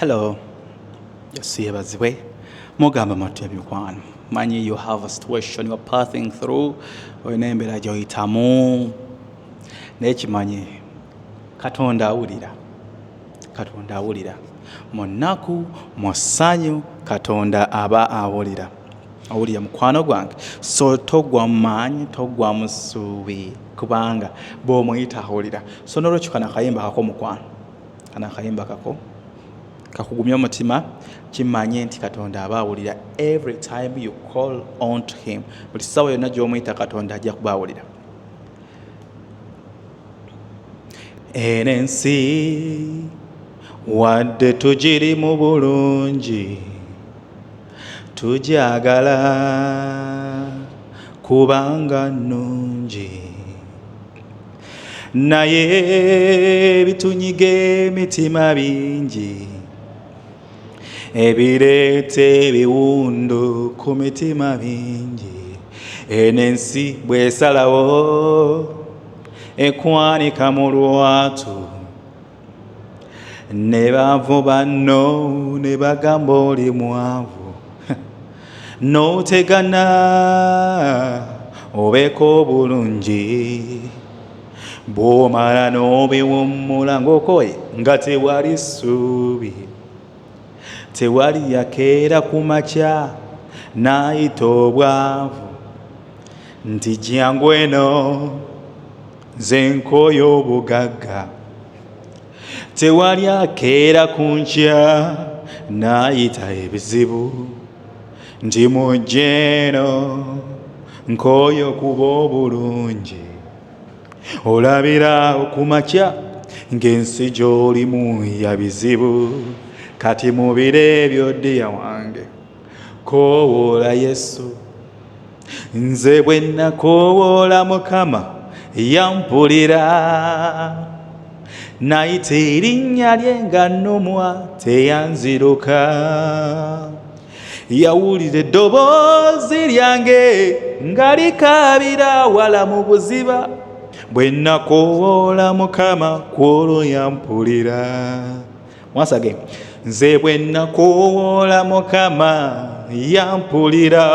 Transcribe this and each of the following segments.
Hello, yasiyebazibwe mugamba matya mikwano manyi you have a situation you are passing through olina embeera gy'oyitamu naye kimanyi Katonda awulira mu nnaku mu ssanyu Katonda aba awulira mukwano gwange, so togwa mu maanyi togwa mu ssuubi kubanga bw'omuyita awulira. So n'olwekyo kana akayimba kako mukwano, kana akayimba kako kakugumya omutima, kimanye nti Katonda aba awulira. Every time you call on to him, buli ssaawa yonna gy'omuyita Katonda ajja kuba awulira. Eno ensi wadde tugirimu bulungi tugyagala kubanga nnungi, naye bitunyiga emitima bingi ebireeta ebiwundu ku mitima bingi. Eno ensi bw'esalawo ekwanika mu lwatu, ne baavu banno ne bagamba oli mwavu, n'otegana obeeko obulungi, bw'omala n'obiwummula ng'okoye nga tewali ssuubi, tewali yakeera ku makya n'ayita obwavu nti jjangu eno nze nkooye obugagga, tewali akeera ku nkya n'ayita ebizibu nti mujje eno nkooye okuba obulungi. Olabira ku makya ng'ensi gy'olimu ya bizibu, kati mu biro ebyo ddiya wange koowoola Yesu. Nze bwe nakoowoola Mukama yampulira, nayita erinnya lye nga nnumwa teyanziruka, yawulira eddoboozi lyange nga likaabira wala mu buziba, bwe nakoowoola Mukama kwolwo yampulira. Once again, nze bwe nakoowoola Mukama yampulira,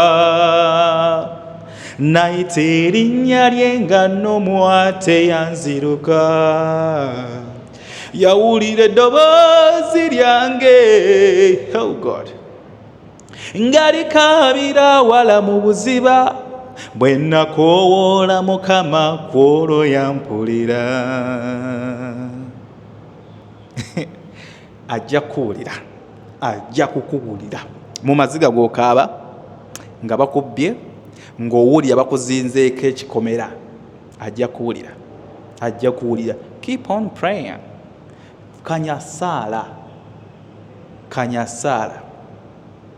nayita erinnya lye nga nnumwa teyanziruka, yawulira eddoboozi lyange, oh God, nga likaabira wala mu buziba, bwe nakoowoola Mukama kwolwo yampulira. Ajja kuwulira, ajja kukuwulira mu maziga g'okaaba nga bakubbye, ng'owulira bakuzinzeeko ekikomera. Ajja kuwulira, ajja kuwulira. Keep on praying. Kanyasaala, kanyasaala,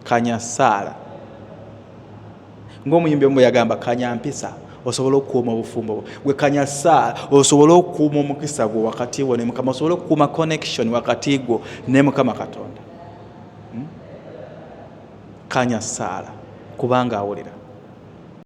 kanyasaala. Ng'omuyimbi omu yagamba kanyampisa osobola okukuuma obufumbo gwe, kanyasaala osobola okukuuma omukisa gwo wakati wo ne Mukama, osobola okukuuma connection wakati gwo ne Mukama Katonda. Kanyasaala kubanga awulira.